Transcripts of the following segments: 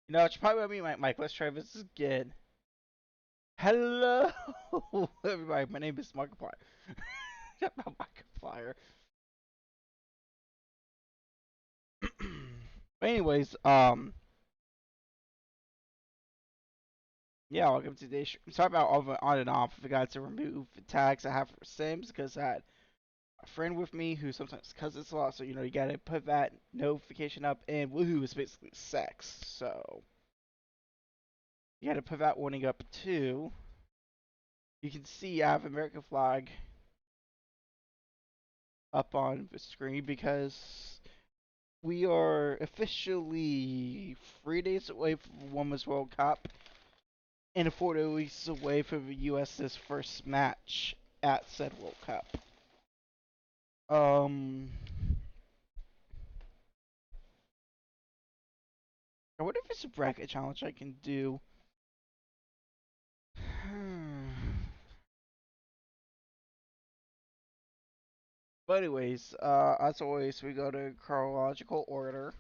You know, it's probably gonna be my mic. Let's try this again. Hello, everybody. My name is Markiplier. Not Markiplier. But anyways, yeah, welcome to today's show. Sorry about all the on and off. I forgot to remove the tags I have for Sims because I had a friend with me who sometimes cusses a lot. So you gotta put that notification up, and woohoo is basically sex. So you gotta put that warning up too. You can see I have American flag up on the screen because we are officially 3 days away from the Women's World Cup and 4 days away from the US's first match at said World Cup. Um, I wonder if it's a bracket challenge I can do. But anyways, as always, we go to chronological order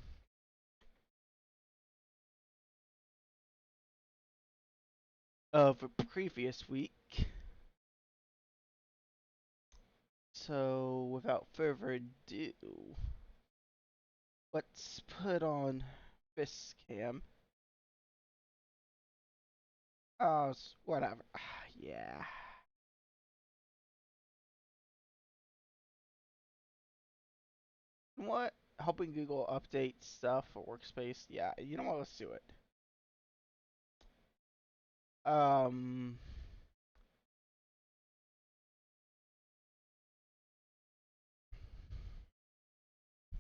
of the previous week. So, without further ado, let's put on this cam. Oh, whatever. Yeah. You know what? Helping Google update stuff for Workspace. Yeah, you know what? Let's do it. Um,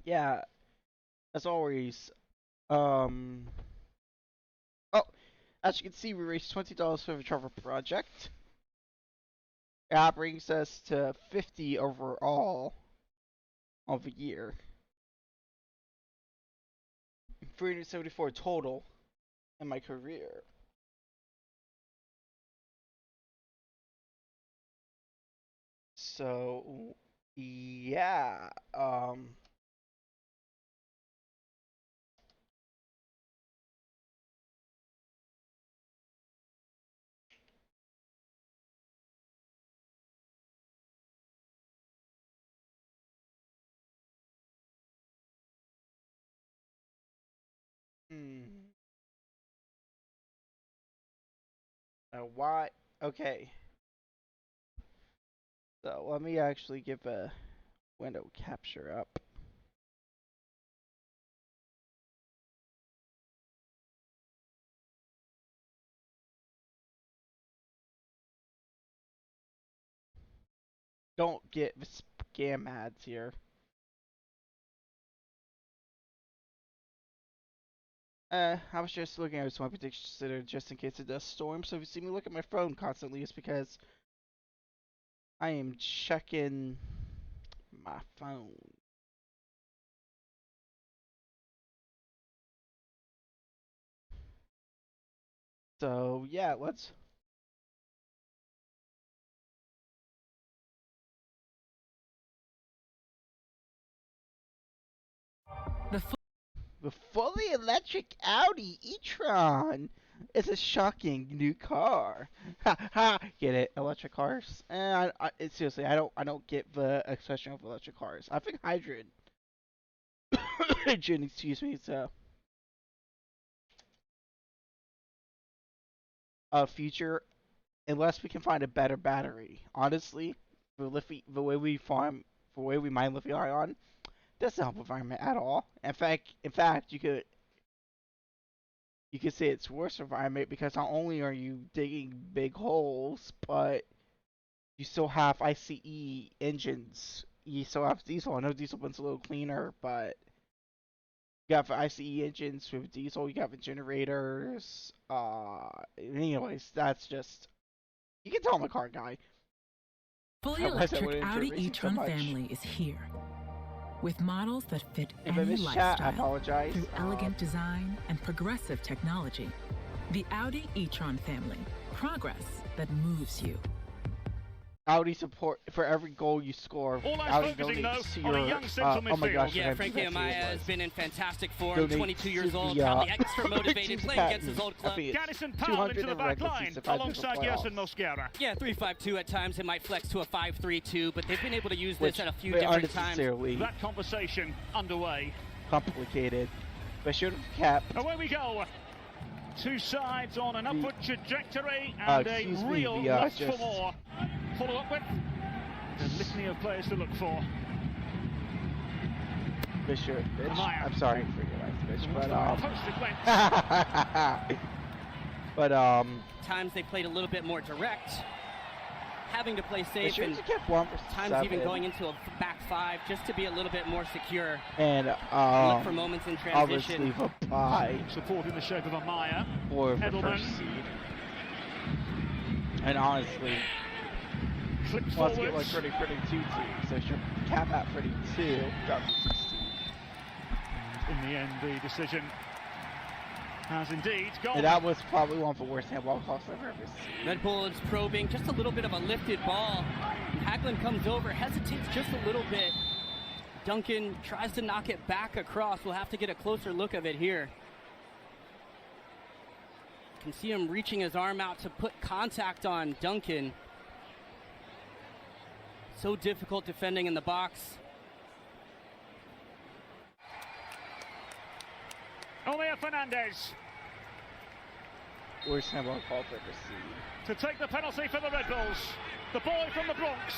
yeah, as always. Um, oh, as you can see, we raised $20 for the Trevor project. That brings us to 50 overall of the year. 374 total in my career. So, yeah. Hmm. Why? Okay. So let me actually give a window capture up. Don't get the scam ads here. I was just looking at some predictions that are just in case it does storm. So if you see me look at my phone constantly, it's because I am checking my phone. So yeah, let's. The The fully electric Audi e-tron is a shocking new car. Ha ha! Get it? Electric cars? Seriously, I don't get the expression of electric cars. I think hydrogen. Hydrogen, excuse me. So, future, unless we can find a better battery. Honestly, the way we farm, the way we mine lithium ion, doesn't help the environment at all. In fact, you could say it's worse environment because not only are you digging big holes, but you still have ICE engines. You still have diesel. I know diesel one's a little cleaner, but you got the ICE engines with diesel. You got the generators. Anyways, that's just you can tell I'm a car guy. fully Otherwise, I electric wouldn't enjoy Audi racing so e-tron much. family is here, with models that fit If I any missed chat, I lifestyle apologize. through elegant design and progressive technology. The Audi e-tron family, progress that moves you. Audi support for every goal you score. All eyes Audi focusing, donates to though, on a your. young central Oh my gosh! midfield. Yeah, I Frankie forgot who Amaya it has was. been in fantastic form. Donate 22 years to old, the, probably extra Teams motivated, playing against his old club. Gaddison Powell into the back line, alongside Gerson Mosquera. Yeah, 3-5-2 at times. It might flex to a 5-3-2, but they've been able to use this at a few different times. That conversation underway. Complicated. But should have kept. Away we go. Two sides on an upward trajectory and a real lust for more. Follow up with a litany of players to look for. Bishop, bitch. I'm sorry for your life, bitch, but times they played a little bit more direct, having to play safe, and times 7. even going into a back 5 just to be a little bit more secure. And look for moments in transition. Obviously, a bye. Support in the shape of Amaya. For the first seed. And honestly, wants to get like pretty 2-2, so she'll cap at 32, drop to 16. In the end, the decision has indeed gone. And that was probably one of the worst handball calls I've ever seen. Red Bull is probing, just a little bit of a lifted ball. Haglund comes over, hesitates just a little bit. Duncan tries to knock it back across. We'll have to get a closer look of it here. You can see him reaching his arm out to put contact on Duncan. So difficult defending in the box. Omea Fernandez. Worst handball call I've ever seen. To take the penalty for the Red Bulls. The boy from the Bronx.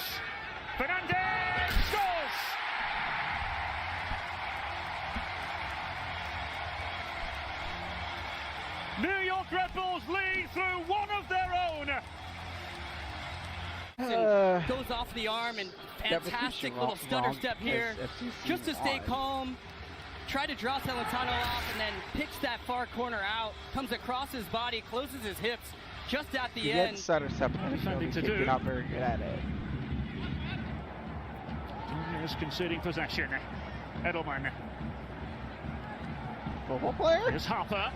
Fernandez scores! New York Red Bulls lead through one of their own. Goes off the arm and fantastic little stutter step here. Just to stay calm. Try to draw Celentano off and then picks that far corner out. Comes across his body, closes his hips just at the end. Stutter step. You're not very good at it. Is conceding possession. Edelman. Football player? Here's Harper.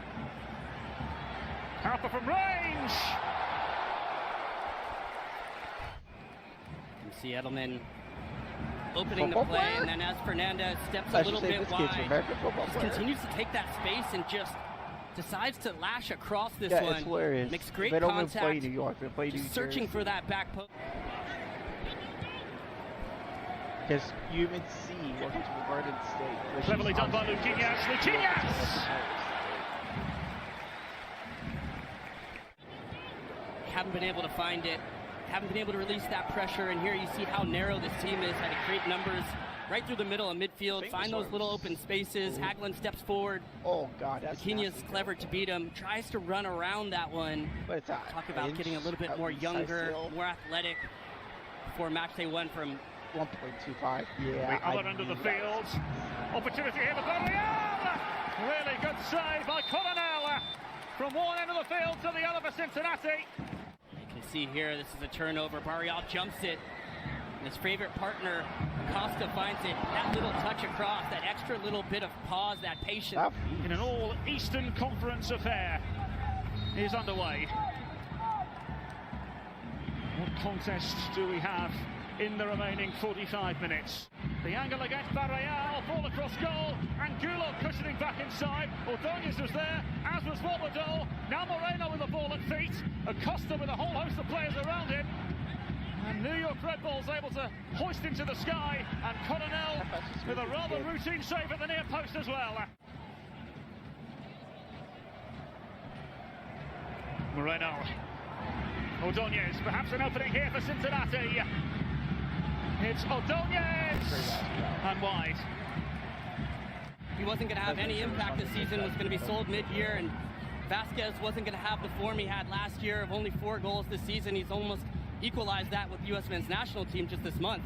Harper from range. You see Edelman opening the play, and then as Fernandez steps a little bit wide, just continues to take that space and just decides to lash across this one. It's hilarious. Makes great they don't contact. Play New York. They play just searching for that back post. Because you even see what happens with Garden State. Cleverly done by Luquinhas. Luquinhas! Haven't been able to find it. Haven't been able to release that pressure, and here you see how narrow this team is. Had to create numbers right through the middle of midfield, find those little open spaces. Haglund steps forward. Oh God, that's Luquinhas clever to beat him. Tries to run around that one. But talk about getting a little bit more younger, more athletic. Before match day 1 from 1.25. Yeah. The other end of the field. Opportunity here for Barrial. Really good save by Coronel. From one end of the field to the other for Cincinnati. You can see here, this is a turnover. Barrial jumps it. And his favorite partner, Acosta, finds it. That little touch across, that extra little bit of pause, that patience. In an all-Eastern Conference affair is underway. What contest do we have in the remaining 45 minutes? The angle against Barreal, ball across goal, Angulo cushioning back inside. Ordóñez was there, as was Walladol. Now Moreno with the ball at feet. Acosta with a whole host of players around him. And New York Red Bulls able to hoist into the sky. And Coronel with a rather routine save at the near post as well. Moreno. Ordóñez, perhaps an opening here for Cincinnati. It's Ordóñez and wide. He wasn't going to have any impact this season, was going to be sold mid-year, and Vasquez wasn't going to have the form he had last year of only 4 goals this season. He's almost equalized that with the U.S. men's national team just this month.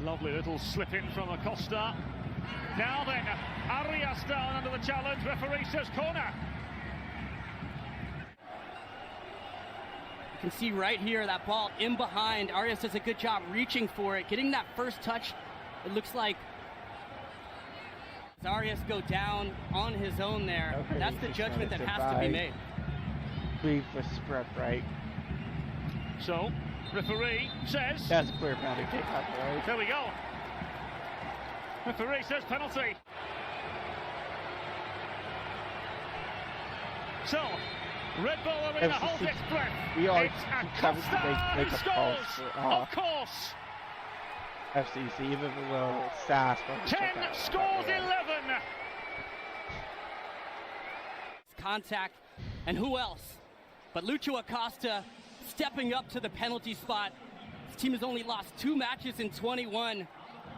Lovely little slip in from Acosta. Now then, Arias down under the challenge. Referee says corner. You can see right here that ball in behind. Arias does a good job reaching for it, getting that first touch. It looks like Arias go down on his own there. Okay, that's the judgment that has to be made. Brief for spread, right? So, Referee says... That's a clear penalty kick, right? There we go. Referee says penalty. So, Red Bull Arena holds its breath. We are it's Acosta who scores. Of course. FCC, even a little sass. 10 scores 11. Contact, and who else but Lucho Acosta stepping up to the penalty spot. His team has only lost 2 matches in 21.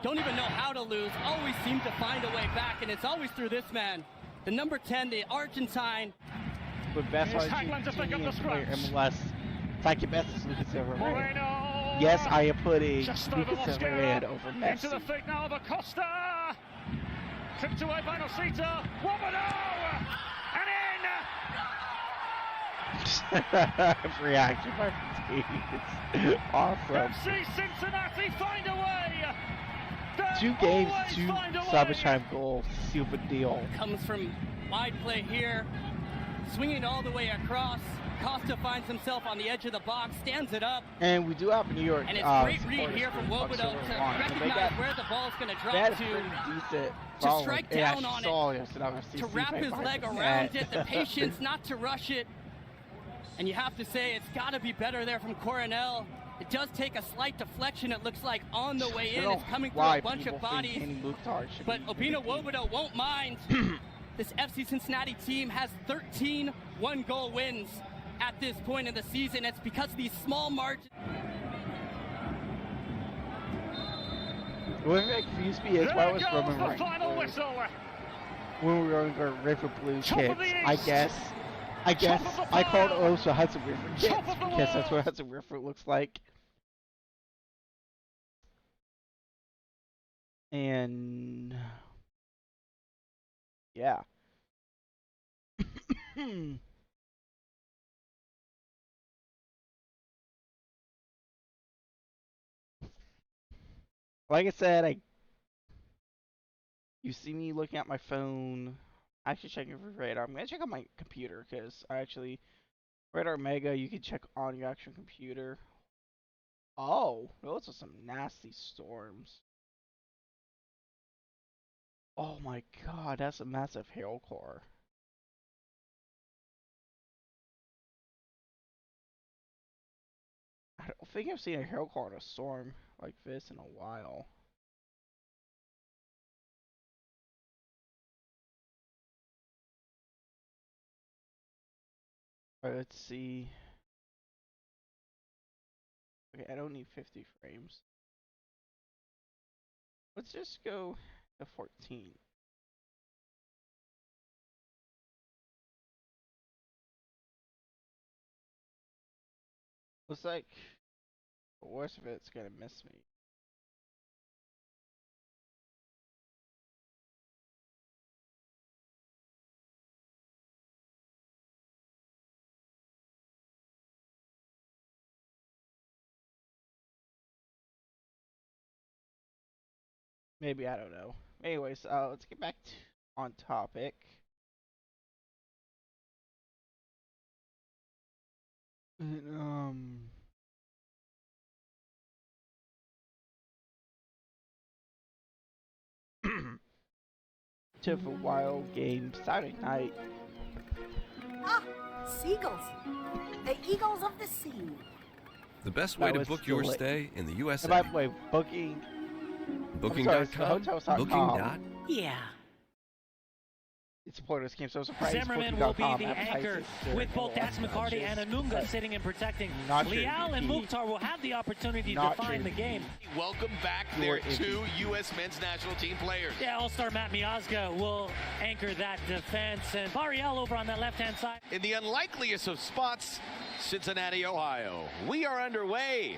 Don't even know how to lose. Always seem to find a way back, and it's always through this man, the number 10, the Argentine. With best Argentine MLS, second best is Lucas Silverman. Yes, I am putting Lucas Silverman over Messi. Into the feet now of Acosta. Tripped away by Nosita. Womano! And in! Reaction by It's awesome. FC Cincinnati find a way. 2 games, 2 stoppage time goals. Super deal. Comes from wide play here. Swinging all the way across. Costa finds himself on the edge of the box, stands it up. And we do have New York. And it's great read here from Wobodo to recognize where the ball's going to drop to strike down on it, to wrap his leg around it, the patience not to rush it. And you have to say it's got to be better there from Coronel. It does take a slight deflection, it looks like, on the way in. It's coming through a bunch of bodies. But Obina Wobodo won't mind. This FC Cincinnati team has 13 one-goal wins at this point in the season. It's because of these small margins. What confused me is why was Roman Reigns when we were on our River Blue kits? I guess I called also Hudson River kits because that's what Hudson River looks like. And yeah. Like I said, you see me looking at my phone, actually checking for radar. I'm gonna check on my computer because radar Mega you can check on your actual computer. Oh, those are some nasty storms. Oh my god, that's a massive hail core. I don't think I've seen a hail core in a storm like this in a while. Alright, let's see. Okay, I don't need 50 frames. Let's just go to 14. Looks like the worst of it's gonna miss me. Maybe, I don't know. Anyways, let's get back on topic. And, to a wild game Saturday night. Ah, seagulls. The eagles of the sea. The best way to book your stay in the USA. And by the way, booking. Booking.com? Booking. Yeah. Supporters came so surprised. Zimmerman will be the anchor with both Dax McCarty and Anunga sitting and protecting. Leal and Mukhtar will have the opportunity to define the game. Welcome back their 2 U.S. men's national team players. Yeah, All-Star Matt Miazga will anchor that defense, and Bariel over on that left-hand side. In the unlikeliest of spots, Cincinnati, Ohio. We are underway.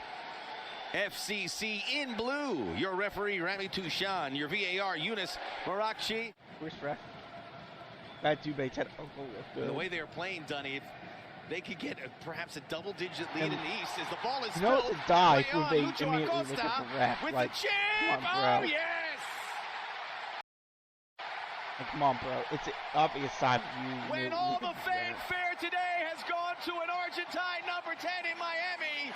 FCC in blue. Your referee, Rami Toushan. Your VAR, Eunice Marakchi. Where's ref? That Dubé had the way they're playing, Dunny, if they could get perhaps a double-digit lead in the East as the ball is filled. You know, to dive when they immediately Acosta look at the ref. With like, the chip! come on, bro. Oh, yes! Like, come on, bro. It's an obvious side of you. When all the fanfare today has gone to an Argentine number 10 in Miami,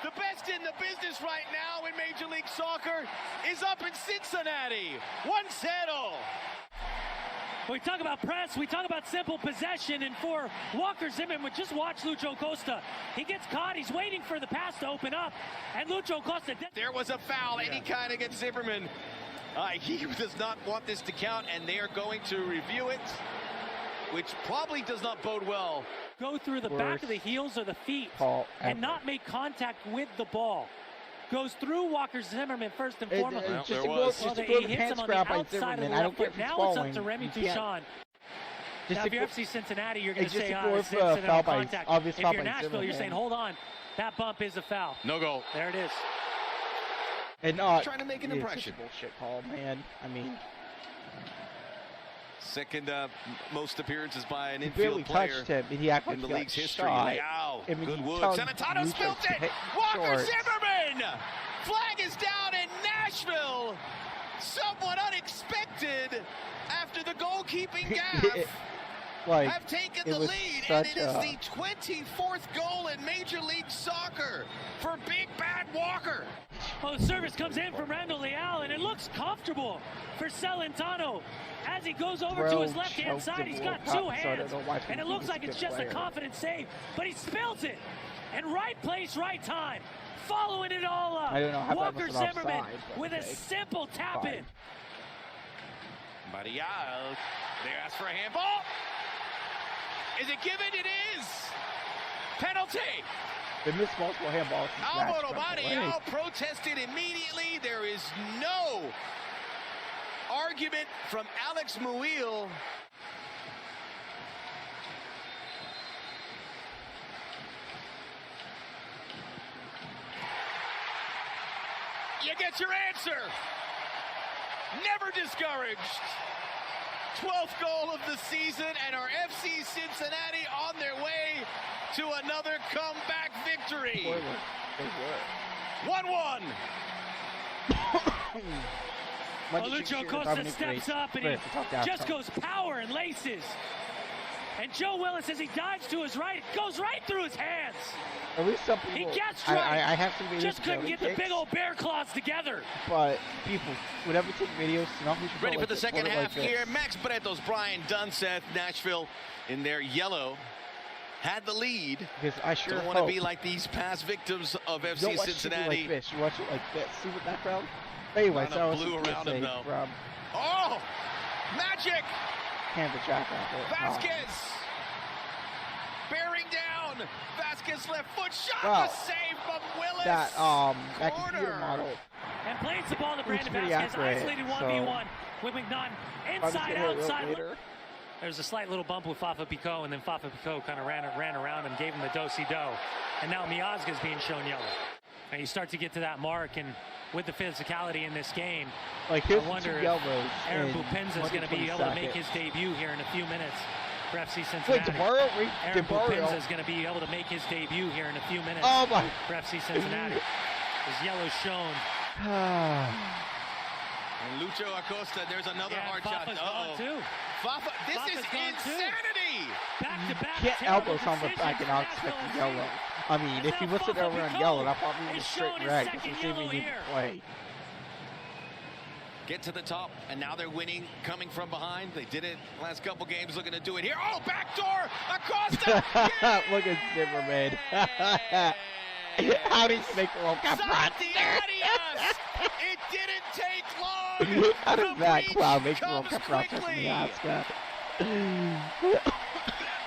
The best in the business right now in Major League Soccer is up in Cincinnati. 1-0. We talk about press, we talk about simple possession, and for Walker Zimmerman, just watch Lucho Costa. He gets caught, he's waiting for the pass to open up, and Lucho Costa... There was a foul, any kind against Zimmerman. He does not want this to count, and they are going to review it, which probably does not bode well. Go through the back of the heels or the feet and not make contact with the ball. Goes through Walker Zimmerman first and foremost. Just ignore the pants grab by Zimmerman. I don't care if he's now falling. It's up to Remy Touchon. Now, if you're FC Cincinnati, you're going to say, it's foul by contact. Obvious if foul you're by Nashville, Zimmerman. you're saying, hold on, that bump is a foul. No goal. There it is. And trying to make an impression. Bullshit call, man. I mean, second most appearances by an he barely infield player touched him, and he acted in the like league's history. Wow. I mean, good wood. Sanitano spilt it. Walker Zimmerman. Flag is down in Nashville. Somewhat unexpected after the goalkeeping gaffe. Have taken the lead, and it is the 24th goal in Major League Soccer for Big Bad Walker. Well, the service comes in from Randall Leal, and it looks comfortable for Celentano. As he goes over to his left-hand side, he's got two hands, and it looks like it's just a confident save, but he spills it. And right place, right time. Following it all up. I don't know how Walker Zimmerman with a simple tap-in. Marial, they ask for a handball. Is it given? It is. Penalty. They missed multiple handballs. Alvaro Marial protested immediately. There is no argument from Alex Muil. You get your answer. Never discouraged. 12th goal of the season, and our FC Cincinnati on their way to another comeback victory. 1-1. Lucho Costa steps up and he just goes power and laces. And Joe Willis, as he dives to his right, goes right through his hands. At least some people, he gets right. I have some videos. Just couldn't get the big old bear claws together. But people, whenever take videos, ready for the second half here. Max Breto's Brian Dunseth, Nashville in their yellow. Had the lead. Because I sure don't want to be like these past victims of FC Cincinnati. Like this. You watch it like this. See what that crowd? Anyway, so blue around him though. Oh, magic! Hand the jack off. Vasquez bearing down. Vasquez left foot shot. The save from Willis. That computer model. And plays the ball to Brandon Vasquez. Isolated 1v1 with McNaughton. Inside, outside. There's a slight little bump with Fafa Picault, and then Fafa Picault kind of ran around and gave him the do-si-do. And now Miazga's being shown yellow. And you start to get to that mark, and with the physicality in this game, I wonder if Aaron Bupenza is going to be able to make his debut here in a few minutes for FC Cincinnati. Wait, Aaron Bupenza is going to be able to make his debut here in a few minutes for FC Cincinnati. His yellow shown. And Lucho Acosta, there's another hard shot. Too. Fafa, this is insanity! Back-to-back. Can't elbow someone back and not expect a yellow. I mean, if he was sitting over on yellow, that probably was straight red because he's even need to play. Get to the top, and now they're winning, coming from behind. They did it last couple games, looking to do it here. Oh, backdoor! Acosta! Look at Zimmerman. How did he make World Cup run? It didn't take long. How does that cloud make World Cup run from Miazga?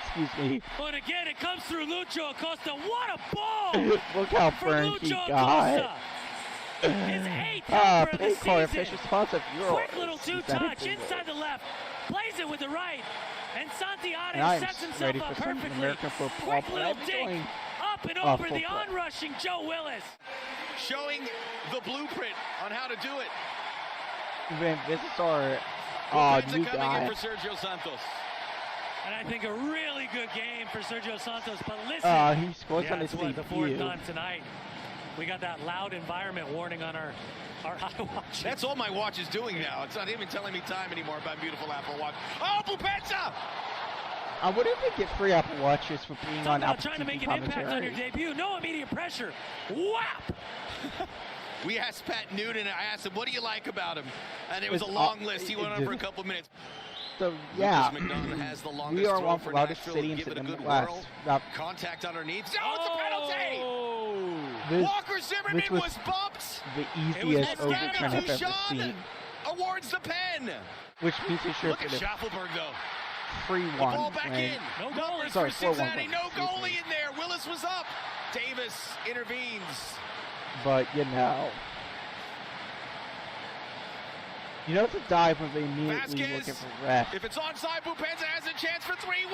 Excuse me. But again, it comes through Lucho Acosta. What a ball! Look how firm he got. His 8th helper of the season. Quick little two-touch inside the left. Plays it with the right. And Santiago sets himself up perfectly. Quick little dink. Up and over the onrushing Joe Willis. Showing the blueprint on how to do it. This is our new guy. In for Sergio Santos. And I think a really good game for Sergio Santos. But listen, he scores on his debut. The fourth time tonight. We got that loud environment warning on our iWatch. That's all my watch is doing now. It's not even telling me time anymore by beautiful Apple Watch. Oh, Bupenza! I wonder if they get free Apple Watches for being on Apple trying to make an commentary. impact on your debut. No immediate pressure. Whap! We asked Pat Newton, I asked him, what do you like about him? And it was a long list. He went on for a couple minutes. So, yeah, has the longest we are throw one of for the loudest Nashville. stadiums Give it in a the good West. whirl. Contact underneath. Oh, it's a penalty! Walker Zimmerman was bumped. The easiest overturn I've ever seen. Awards the pen. Which means it should Look at Schaffelberg, though. 3-1. Ball back in. No goal. For Cincinnati. No goalie in there. Willis was up. Davis intervenes. But, you know, it's a dive when they immediately looking for ref. If it's onside, Bupenza has a chance for 3-1.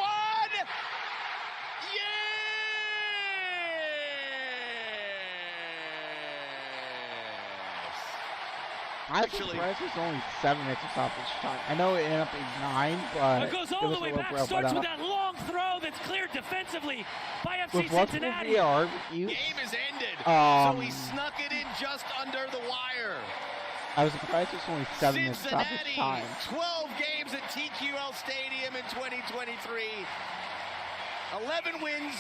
I'm surprised it's only 7 minutes of stoppage time. I know it ended up being 9, but it goes all the way back. Starts with that long throw that's cleared defensively by FC Cincinnati. VR, game is ended. So he snuck it in just under the wire. I was surprised it's only 7 minutes stoppage time. 12 games at TQL Stadium in 2023. 11 wins,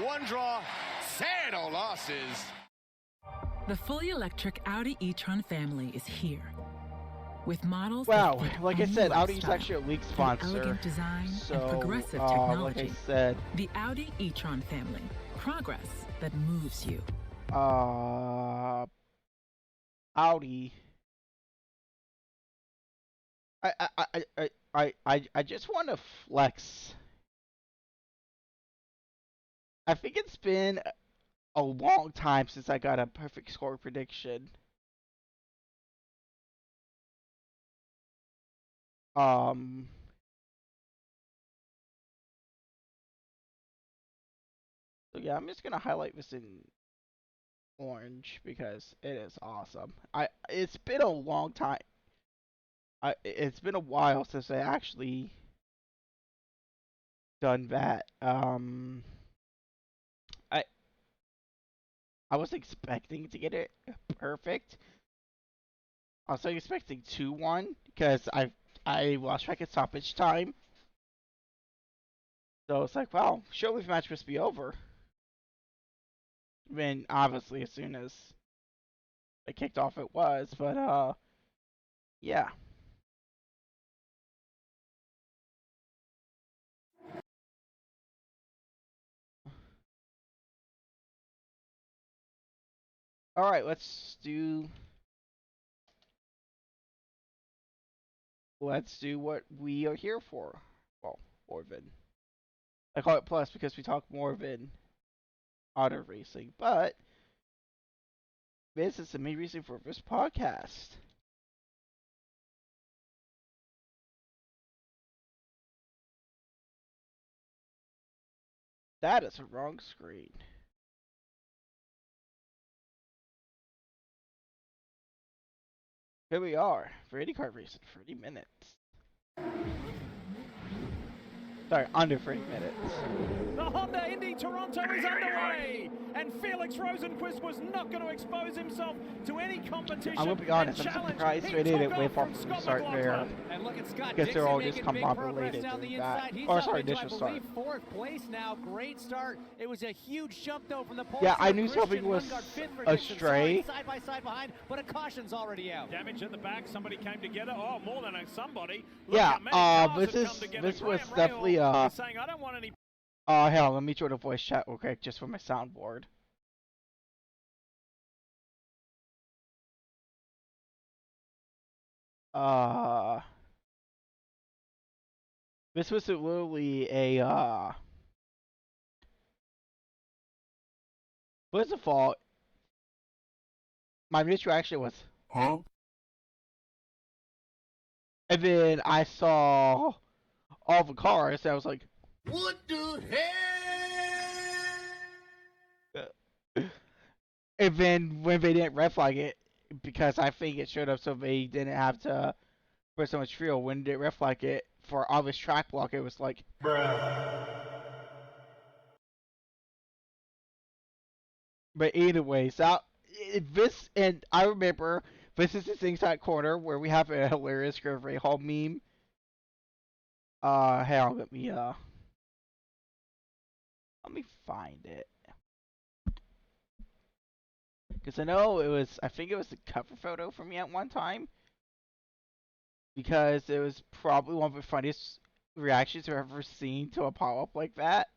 1 draw, 0 losses. The fully electric Audi e-tron family is here. With models wow, that fit like I any said, Audi's lifestyle, actually a league sponsor. elegant design So, and progressive technology. like I said, the Audi e-tron family. Progress that moves you. Audi. I just want to flex. I think it's been a long time since I got a perfect score prediction. So yeah, I'm just gonna highlight this in orange because it is awesome. It's been a long time. It's been a while since I actually done that. I was expecting to get it perfect. I was expecting 2-1 because I lost track of stoppage time. So it's like, wow, surely the match must be over. I mean, obviously, as soon as it kicked off, it was, but yeah. All right, let's do what we are here for. Well, Morven. I call it plus because we talk Morven auto racing, but this is the main reason for this podcast. That is a wrong screen. Here we are for IndyCar racing, 30 minutes. Sorry, under 30 minutes. The Honda Indy Toronto is underway, and Felix Rosenqvist was not going to expose himself to any competition. I will be honest, I'm surprised they didn't wait for the start there. And look at Scott because they're all just Dixon combobulated doing that. Or sorry, initial start. 4th place now, great start. It was a huge jump though from the pole. Yeah, I knew something was astray. Side by side behind, but a caution's already out. Damage at the back. Somebody came together. Oh, more than somebody. Yeah, this was definitely saying I don't want any. Hell, let me join a voice chat real quick just for my soundboard. This was literally a first of all, my initial reaction was, huh? And then I saw all the cars, and I was like, what the hell? And then when they didn't red flag it, because I think it showed up so they didn't have to put so much fuel, when they red flag it for obvious track block, it was like, bruh. But anyways, this, and I remember, this is this inside corner where we have a hilarious Grove Rahal meme. Hang on, let me, Let me find it. Because I know it was, I think it was the cover photo for me at one time. Because it was probably one of the funniest reactions I've ever seen to a pop-up like that.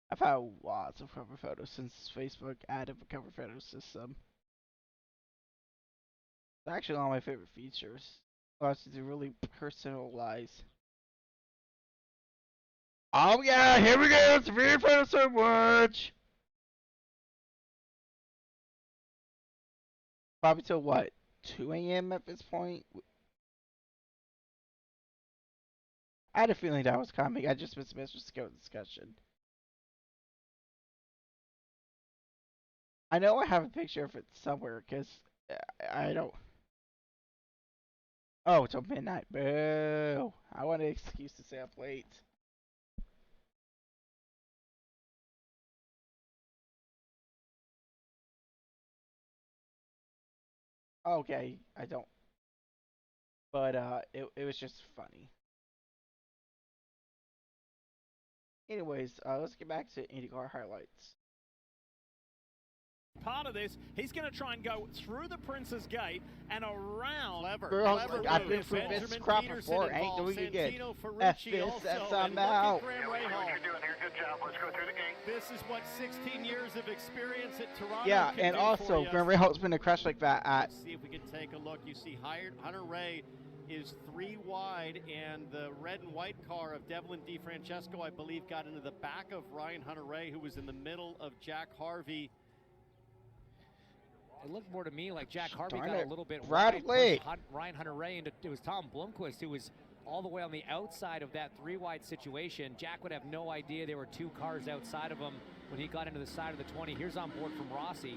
I've had lots of cover photos since Facebook added the cover photo system. It's actually one of my favorite features. Allows you to really personalize. Oh yeah, here we go. It's very photo so much. Probably till what, 2 a.m. at this point? I had a feeling that was coming. I just dismissed the scope discussion. I know I have a picture of it somewhere, because I don't... Oh, till midnight. Boo! I want an excuse to stay up late. Okay, I don't. But, it was just funny. Anyways, let's get back to IndyCar highlights. Part of this, he's going to try and go through the Prince's Gate and around. Girl, I've been through this crap before. Ain't doing it again. F this, that's I'm out. What you're doing here, good job. Let's go through the gate. This is what 16 years of experience at Toronto. Yeah, and also, Graham Rahal been a crash like that at. Let's see if we can take a look. You see, Hunter Ray is 3 wide, and the red and white car of Devlin DeFrancesco, I believe, got into the back of Ryan Hunter-Reay, who was in the middle of Jack Harvey. It looked more to me like Jack Harvey got a little bit wide. Ryan Hunter-Reay, and it was Tom Blomqvist who was all the way on the outside of that 3-wide situation. Jack would have no idea there were 2 cars outside of him when he got into the side of the 20. Here's on board from Rossi.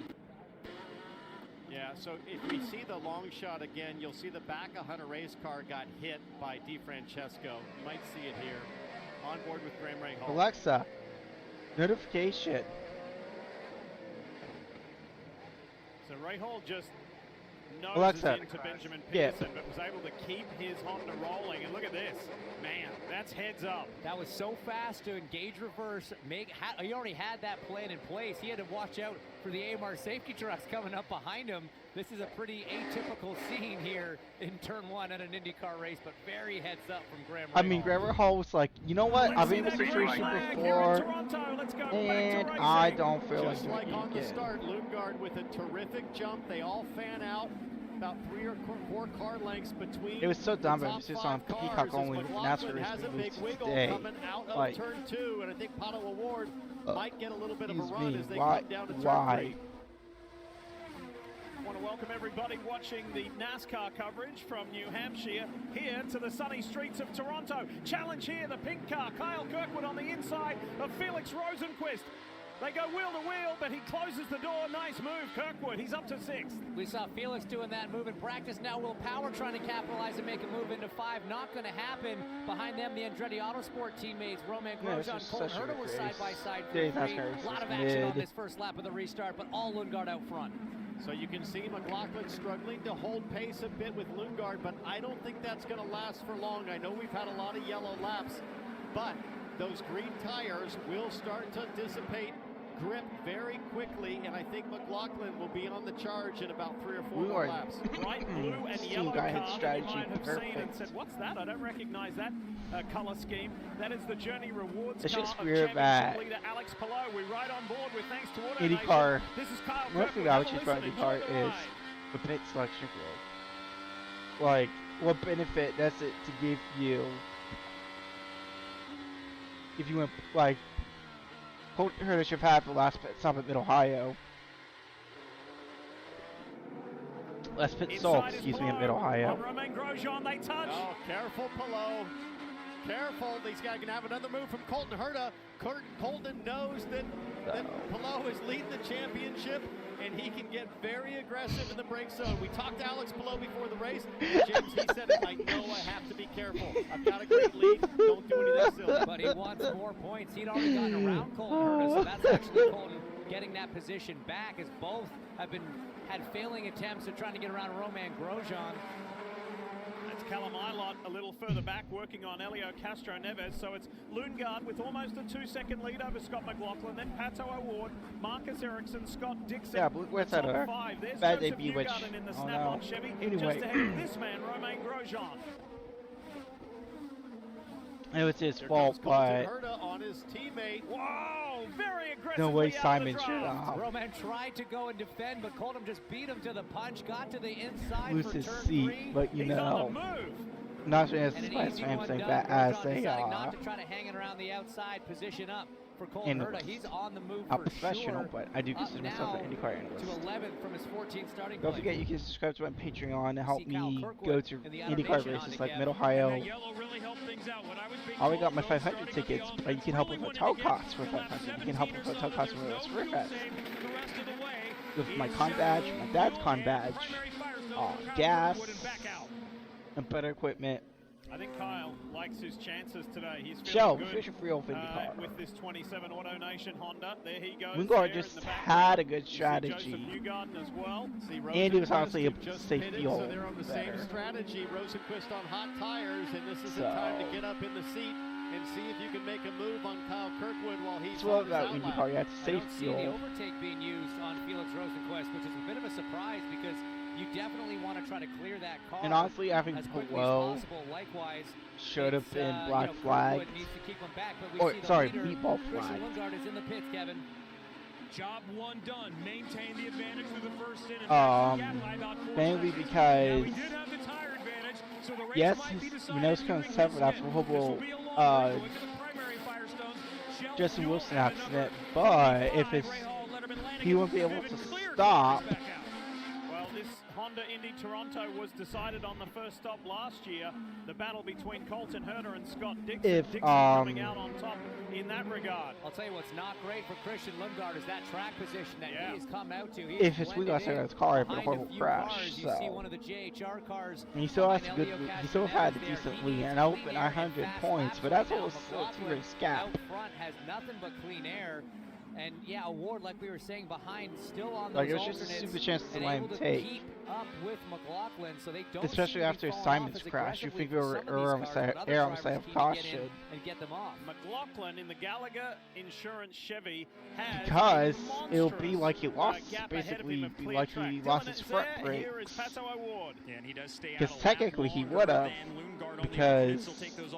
Yeah, so if we see the long shot again, you'll see the back of Hunter-Reay's car got hit by DeFrancesco. You might see it here. On board with Graham Rahal. Alexa, notification. So Rahal just noses Alexa, into Benjamin Peterson, but was able to keep his Honda rolling. And look at this. Man, that's heads up. That was so fast to engage reverse. He already had that plan in place. He had to watch out for the AMR safety trucks coming up behind him. This is a pretty atypical scene here in turn 1 at an IndyCar race, but very heads up from Graham Rahal. I mean, Graham Rahal was like, you know what? I've been in this situation before, and I don't feel like just like on the start, Lundgaard with a terrific jump. They all fan out. About 3 or 4 car lengths between. It was so dumb. It was just on Peacock only. NASCAR race has a big wiggle today. coming out of like, turn 2, and I think Pato O'Ward might get a little bit of a run as they come down to turn 3. I want to welcome everybody watching the NASCAR coverage from New Hampshire here to the sunny streets of Toronto. Challenge here, the pink car. Kyle Kirkwood on the inside of Felix Rosenqvist. They go wheel to wheel, but he closes the door. Nice move, Kirkwood. He's up to 6th. We saw Felix doing that move in practice. Now Will Power trying to capitalize and make a move into 5. Not going to happen. Behind them, the Andretti Autosport teammates, Roman Grosjean and Colton Herta were side by side for 3. A lot of action on this first lap of the restart, but all Lundgaard out front. So you can see McLaughlin struggling to hold pace a bit with Lundgaard, but I don't think that's going to last for long. I know we've had a lot of yellow laps, but those green tires will start to dissipate grip very quickly, and I think McLaughlin will be on the charge in about 3 or 4 more laps. Bright blue and yellow car that you might have seen and said, what's that? I don't recognize that color scheme. That is the Journey Rewards car of championship leader Alex Palou. We ride on board with thanks to Auto IndyCar. This is Kyle One Kirkwood. thing I would choose for IndyCar is the pit selection rule. Like, what benefit does it to give you if you went, like, Colton Herta should have had the last pit stop at Mid-Ohio. Last pit stop, excuse me, at Mid-Ohio. Romain Grosjean, they touch. Oh, careful, Palou. Careful. These guys can have another move from Colton Herta. Colton knows that Palou is leading the championship, and he can get very aggressive in the brake zone. We talked to Alex Palou before the race, and James, he said, I know I have to be careful. I've got a great lead. Don't do anything silly. But he wants more points. He'd already gotten around Colton Herta, so that's actually Colton getting that position back, as both have had failing attempts at trying to get around Romain Grosjean. That's Callum Ilott a little further back working on Elio Castro Neves. So it's Lundgaard with almost a 2-second lead over Scott McLaughlin, then Pato O'Ward, Marcus Ericsson, Scott Dixon. Yeah, what's that? There's Bad Joseph debut, which in the Snap-on Chevy, anyway. just ahead of this man, Romain Grosjean. It was his fault, but on his teammate. Wow, very aggressive. No way Simon should Romain tried to go and defend, but Colton just beat him to the punch, got to the inside lose for his turn seat, 3. but you He's know, on the move. not sure it's my same thing that as a not to try to hang it around the outside, position up for Colton Herta. He's on the move I'm for professional, sure. but I do consider myself an IndyCar analyst. To 11th from his 14th starting Don't place. forget you can subscribe to my Patreon to help me go to in the IndyCar races like Mid-Ohio. Really helped things out. What I was being I already got told, my though, 500 starting tickets, with the but you can help with really hotel wanted to get costs for to lap 500. You can help with 17 or hotel so. costs for There's this no River Fest. save the rest of the way. With my Is con badge, my dad's con badge, primary Firestone for gas, Wood and back out. and better equipment. I think Kyle likes his chances today. He's feeling Joe, good Fisher Free old IndyCar. with this 27 Auto Nation Honda. There he goes. Lundgaard just had a good strategy. As well. Andy was honestly a just safe pitted, fuel. so they're on the same strategy. Rosenquist on hot tires, and this is the time to get up in the seat and see if you can make a move on Kyle Kirkwood while he's on his about IndyCar. You have to safe I don't see fuel. the overtake being used on Felix Rosenquist, which is a bit of a surprise because you definitely want to try to clear that car. And honestly, I think as quickly below as possible. Likewise, should have been you black know, flag. Kirkwood needs to keep him back, but we Or see the sorry, leader, meatball Christian flag. Lundgaard is in the pits, Kevin. Job one done. Maintain the advantage through the first inning. Mainly because we did have the tire advantage, so the race yes, might be decided we know it's going to separate after the whole Justin Wilson accident, but if it's he won't be able to stop. Well, this Honda Indy Toronto was decided on the first stop last year. The battle between Colton Herta and Scott Dixon. If Dixon coming out on top in that regard. I'll tell you what's not great for Christian Lundgaard is that track position that he has come out to. If it's Lundgaard's his car, it'd be a horrible crash. You see one of the JHR cars. And he still has a good. He still had a decent lead and open 100 points, but that's almost still a two-race gap. Out front has nothing but clean air. And yeah, Award, like we were saying, behind still on those like there's just a super chance to let him take. Keep up with McLaughlin, so they don't especially after Simon's crash, you think air on the side of caution. And get them off. McLaughlin in the Gallagher Insurance Chevy has because it'll be like he lost, basically be like he lost his front brakes. Because technically he would have, because,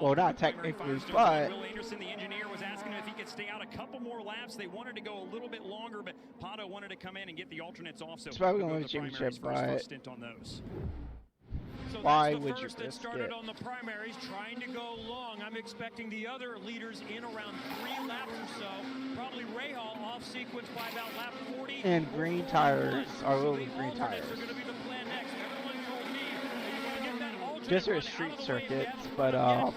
well, not technically, but Will Anderson, the engineer, was asking him if he could stay out a couple more laps. They wanted to go a little bit longer, but Pato wanted to come in and get the alternates off. So it's probably going to win the championship, but stint on those. So why that's the would you first that risk started it? on the primaries, trying to go long. I'm expecting the other leaders in around 3 laps or so. Probably Rahal off sequence by about lap 40. And green tires are literally green tires. Just are street circuits, but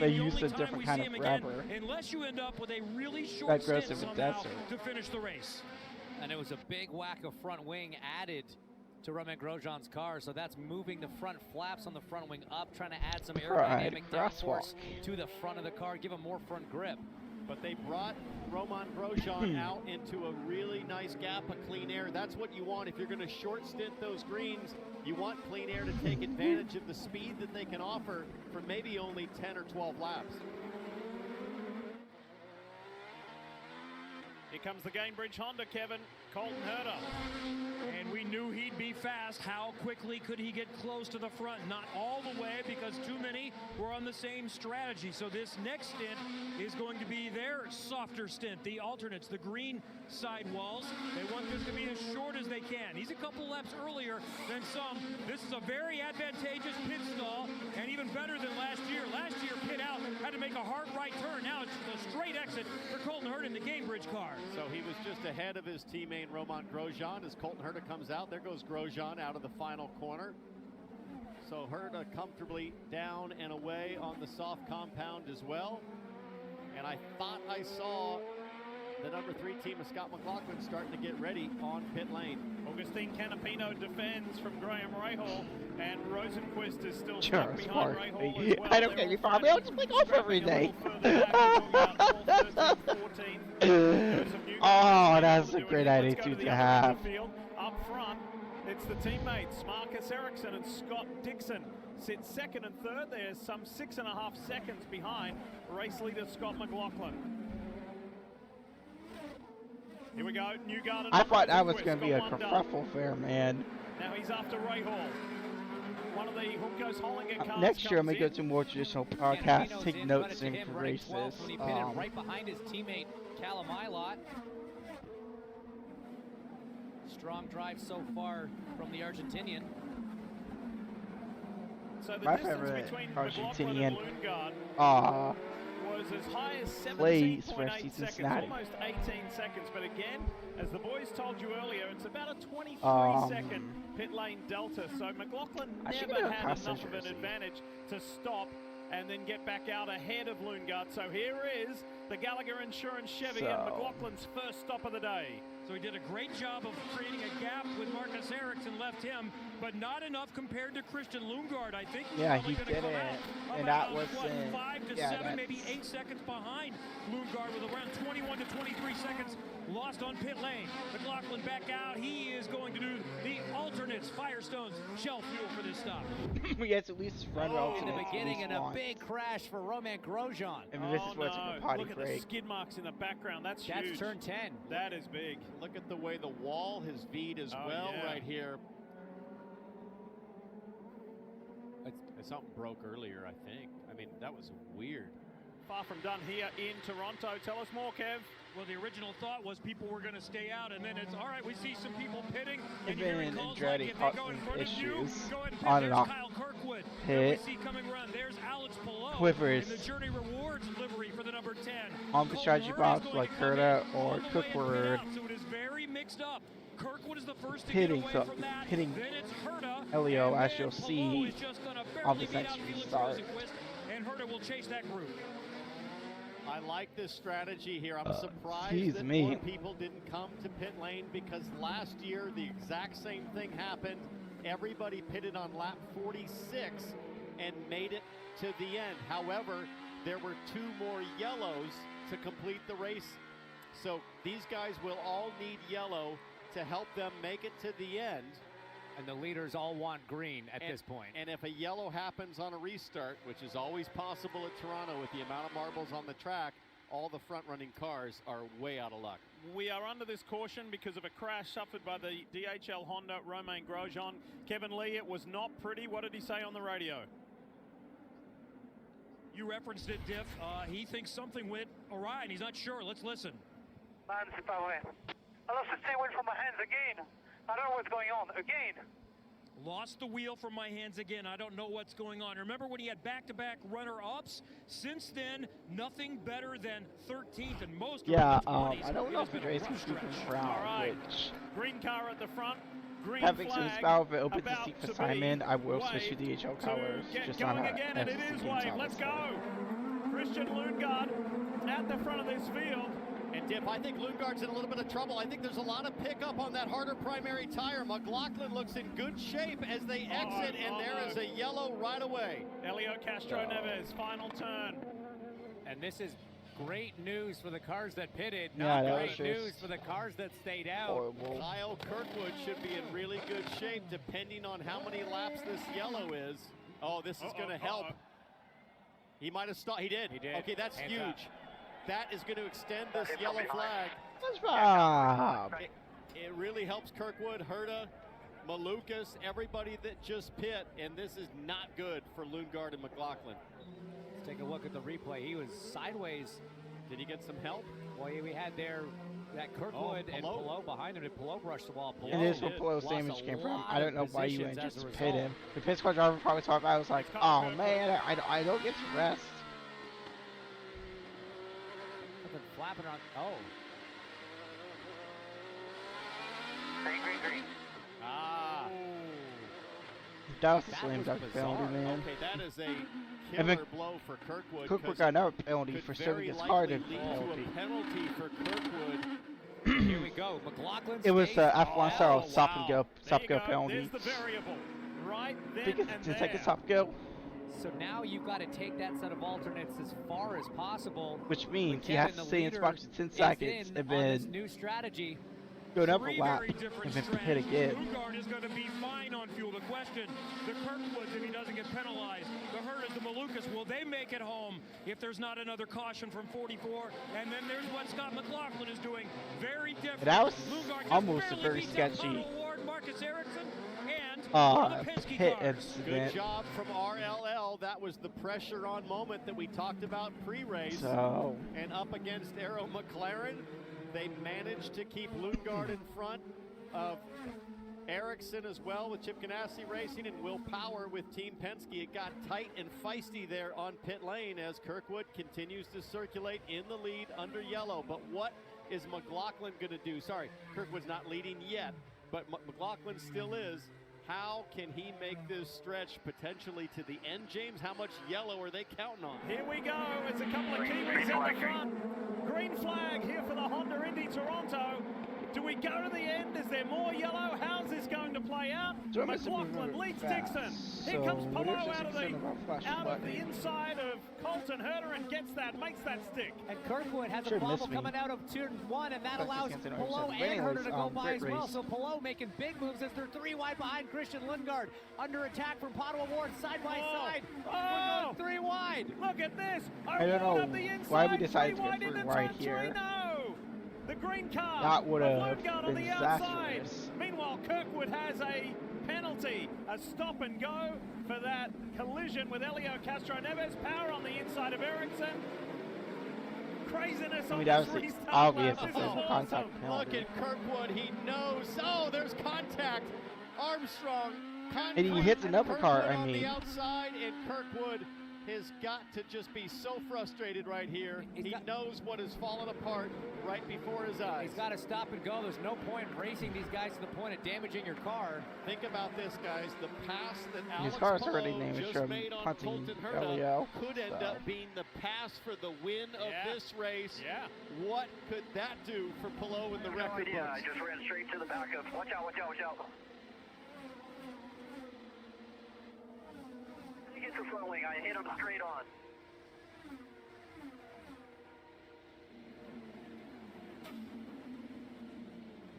they use a different kind of rubber. Unless you end up with a really short that grows stint in somehow desert. to finish the race. And it was a big whack of front wing added to Romain Grosjean's car, so that's moving the front flaps on the front wing up, trying to add some aerodynamic downforce to the front of the car, give him more front grip. But they brought Romain Grosjean out into a really nice gap of clean air. That's what you want if you're going to short stint those greens. You want clean air to take advantage of the speed that they can offer for maybe only 10 or 12 laps. Here comes the Gainbridge Honda, Kevin. Colton Herta. And we knew he'd be fast. How quickly could he get close to the front? Not all the way, because too many were on the same strategy. So this next stint is going to be their softer stint. The alternates, the green sidewalls. They want this to be as short as they can. He's a couple laps earlier than some. This is a very advantageous pit stall, and even better than last year. Last year, pit out had to make a hard right turn. Now it's just a straight exit for Colton Herta in the Gainbridge car. So he was just ahead of his teammate Romain Grosjean as Colton Herta comes out. There goes Grosjean out of the final corner. So Herta comfortably down and away on the soft compound as well. And I thought I saw the number 3 team of Scott McLaughlin starting to get ready on pit lane. Augustine Canapino defends from Graham Rahal, and Rosenquist is still stuck behind Rahal as well. I don't get you, Bobby. I'll just make off every day. Oh, that's a great attitude to have. Up front, it's the teammates, Marcus Ericsson and Scott Dixon. Sit second and third. They're some 6.5 seconds behind race leader Scott McLaughlin. Here we go, Newgarden. I thought that was going to be a kerfuffle fair, man. Now he's after Rahal. One of the Humco's Hollinger cars next year, I'm going to go to more traditional podcasts, take notes in for races. When he pitted right behind his teammate, Callum Ilott. Strong drive so far from the Argentinian. So the my distance favorite between Argentinian was as high as 17.8 seconds, Cincinnati. almost 18 seconds. But again, as the boys told you earlier, it's about a 23-second pit lane delta. So McLaughlin never had enough of an advantage to stop and then get back out ahead of Lundgaard. So here is the Gallagher Insurance Chevy and McLaughlin's first stop of the day. So he did a great job of creating a gap with Marcus Ericsson, left him, but not enough compared to Christian Lundgaard. I think he's probably going to come out and about, that was 5 to 7, maybe 8 seconds behind Lundgaard with around 21 to 23 seconds lost on pit lane. McLaughlin back out. He is going to do the alternates, Firestones, shell fuel for this stop. He has at least front row in the beginning, and a big crash for Roman Grosjean. I mean, this is what's a potty Look at break. the skid marks in the background. That's huge. That's turn 10. That is big. Look at the way the wall has V'd as well right here. Something broke earlier, I think. I mean, that was weird. Far from done here in Toronto. Tell us more, Kev. Well, the original thought was people were going to stay out, and then it's all right. We see some people pitting, and hearing calls like if they go in front of you, go ahead and pit. On and There's off. Kyle Kirkwood. Hit. We see coming around. There's Alex Palou Quivers. in the Journey Rewards livery for the number 10. On the strategy box like Herta or Cookwood. So it is very mixed up. Kirkwood is the first to hitting, get away from that. hitting Then it's Herta, Elio, and as then you'll Palou see is just gonna on barely the beat next out Felix restart. Rosenquist, and Herta will chase that group. I like this strategy here. I'm surprised that me. more people didn't come to pit lane because last year the exact same thing happened. Everybody pitted on lap 46 and made it to the end. However, there were 2 more yellows to complete the race. So these guys will all need yellow to help them make it to the end. And the leaders all want green at this point. And if a yellow happens on a restart, which is always possible at Toronto with the amount of marbles on the track, all the front-running cars are way out of luck. We are under this caution because of a crash suffered by the DHL Honda Romain Grosjean. Kevin Lee, it was not pretty. What did he say on the radio? You referenced it, Diff. He thinks something went awry, and he's not sure. Let's listen. I lost the steering wheel from my hands again. I don't know what's going on. Again. Lost the wheel from my hands again. I don't know what's going on. Remember when he had back-to-back runner-ups? Since then, nothing better than 13th and most. Yeah, I don't know if the race is keeping Brown, right. which green car at the front. Green having flag since Valve opens the about seat for to Simon, be I will switch to waved DHL colors. get Just going on a again, and it is wave. Let's go. Christian Lundgaard at the front of this field. And Diff, I think Lundgaard's in a little bit of trouble. I think there's a lot of pickup on that harder primary tire. McLaughlin looks in good shape as they exit, and there is a yellow right away. Elio Castro Neves, final turn. And this is great news for the cars that pitted, Yeah, not great news for the cars that stayed out. Horrible. Kyle Kirkwood should be in really good shape depending on how many laps this yellow is. Oh, this is going to help. He might have stopped. He did. Okay, that's Hands huge. up. That is going to extend this yellow flag. That's Rob. It really helps Kirkwood, Herta, Malukas, everybody that just pit, and this is not good for Lundgaard and McLaughlin. Let's take a look at the replay. He was sideways. Did he get some help? Well, we had there that Kirkwood and Palou behind him. Did Palou brush the wall? And this is where Palou's damage came from. I don't know why you didn't just pit him. The pit squad driver probably thought I was like, oh man, I don't get to rest. Something flapping on. Oh. Green. Ah. That was a slam dunk penalty, man. Okay, that is a killer blow for Kirkwood. Kirkwood got another penalty for serving his card in penalty. A penalty for Kirkwood. Here we go. McLaughlin. It was F1 style stop and go penalty. There's the variable. Right I think it's the second stop go. So now you've got to take that set of alternates as far as possible. Which means he has to stay in spots for 10 seconds and then new strategy. Go another lap and then hit again. Lundgaard is going to be fine on fuel. The question, the Kirkwoods, if he doesn't get penalized, the Hurtas, the Malukas, will they make it home if there's not another caution from 44? And then there's what Scott McLaughlin is doing. Very different. That was almost a very sketchy pit incident. Good job from RLL. That was the pressure on moment that we talked about pre-race. And up against Arrow McLaren, they managed to keep Lundgaard in front of Ericsson as well with Chip Ganassi Racing and Will Power with Team Penske. It got tight and feisty there on pit lane as Kirkwood continues to circulate in the lead under yellow. But what is McLaughlin going to do? Sorry, Kirkwood's not leading yet, but McLaughlin still is. How can he make this stretch potentially to the end, James? How much yellow are they counting on? Here we go. It's a couple of Kiwis in the front. Green flag here for the Honda Indy Toronto. Do we go to the end? Is there more yellow? How's this going to play out? McLaughlin leads Dixon. Here comes Palou out of the inside of Colton Herter and gets that, makes that stick. And Kirkwood has a bubble coming out of turn 1, and that allows Palou and Herter to go by as well. So Palou making big moves as they're 3 wide behind Christian Lundgaard. Under attack from Pato Award side by side. Oh, 3 wide. Look at this. I don't know why we decided to go through right here. The green car that would have been on the outside. Meanwhile, Kirkwood has a penalty, a stop and go for that collision with Elio Castro Neves. Power on the inside of Ericsson. Craziness on this restart. Obvious this is awesome. Contact penalty. Look at Kirkwood. He knows. Oh, there's contact. Armstrong. And he hits another car. I mean, on the outside, and Kirkwood has got to just be so frustrated right here. He knows what has fallen apart right before his eyes. He's got to stop and go. There's no point in racing these guys to the point of damaging your car. Think about this, guys. The pass that his Alex car's Palou already named just from made on Hunting Colton Herta Elio, could end up being the pass for the win of this race. What could that do for Palou in the record books? I just ran straight to the back of. Watch out, watch out, watch out. He gets the front wing. I hit him straight on.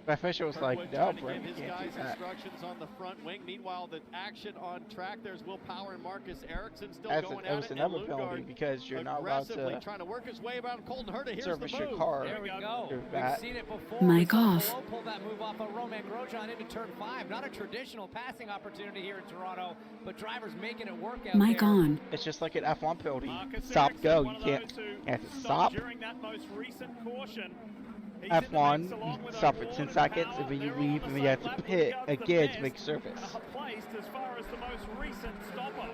My official was like, no, bro, give his guys instructions on the front wing. Meanwhile, the action on track, there's Will Power and Marcus Ericsson still going at it. That was another penalty because you're not allowed to trying to work his way around Colton Herta. Here's service the your move. car. There we go. We've seen it before. Mic off. Palou pulled that move off of Roman Grosjean into turn 5. Not a traditional passing opportunity here in Toronto, but drivers making it work out Mic there. on. It's just like an F1 penalty. Marcus Stop, Ericsson, go. one You of can't those who have to stopped stop. during that most recent caution. F1, you stop for 10 seconds, and then you leave, and then you have to pit again to make service. Placed as far as the most recent stopper.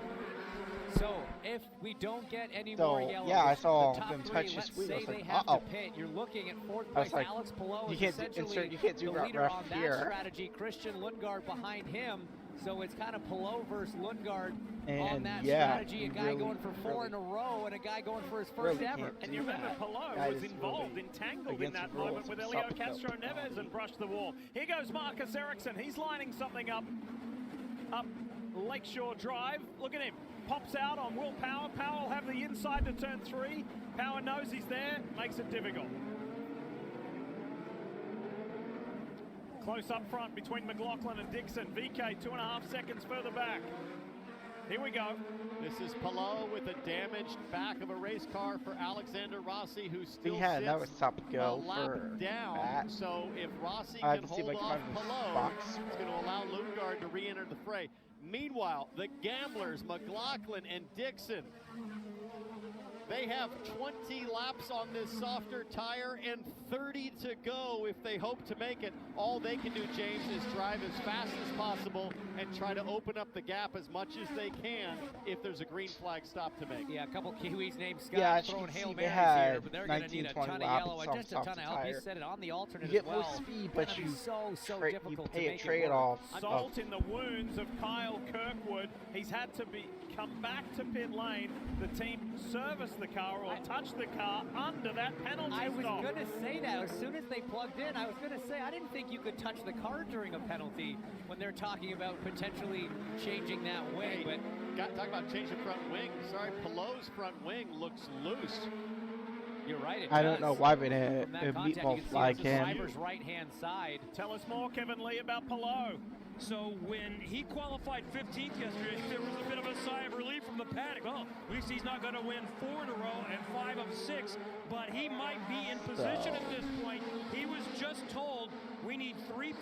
So if we don't get any more yellow, yeah, I saw the top them 3, touch his let's wheel. say I was they like, have to pit. You're looking at 4th place. like, Alex Palou you is can't essentially you can't do the leader ref on that here. strategy. Christian Lundgaard behind him. So it's kind of Palou versus Lundgaard on that strategy. A guy going for 4 in a row and a guy going for his first ever. And you remember Palou was involved, entangled in that moment with Elio Castro Neves and brushed the wall. Here goes Marcus Ericsson. He's lining something up Lakeshore Drive. Look at him. Pops out on Will Power. Power will have the inside to turn 3. Power knows he's there. Makes it difficult. Close up front between McLaughlin and Dixon. VK 2.5 seconds further back. Here we go. This is Palou with a damaged back of a race car for Alexander Rossi, who still that was top go a lap for down. that. So if Rossi can hold off Palou, box. it's going to allow Lundgaard to re-enter the fray. Meanwhile, the Gamblers, McLaughlin and Dixon, They have 20 laps on this softer tire and 30 to go if they hope to make it. All they can do, James, is drive as fast as possible and try to open up the gap as much as they can if there's a green flag stop to make. Yeah, a couple Kiwis named Scott throwing Hail Marys here, but they're going to need a ton of yellow and just a ton of help. He said it on the alternate as well. You get more speed, but you so difficult pay to a make trade-off. Salt in the wounds of Kyle Kirkwood. He's had to come back to pit lane. The team serviced the car or touched the car under that penalty I was stop. going to say that as soon as they plugged in. I was going to say I didn't think you could touch the car during a penalty when they're talking about potentially changing that wing. Hey, but talk about changing front wing. Sorry, Pelot's front wing looks loose. You're right. I don't know why they didn't meatball flag him. Driver's right-hand side. Tell us more, Kevin Lee, about Pelot. So when he qualified 15th yesterday, there was a bit of a sigh of relief from the paddock. Well, at least he's not going to win 4 in a row and 5 of 6, but he might be in position at this point. He was just told we need 3.85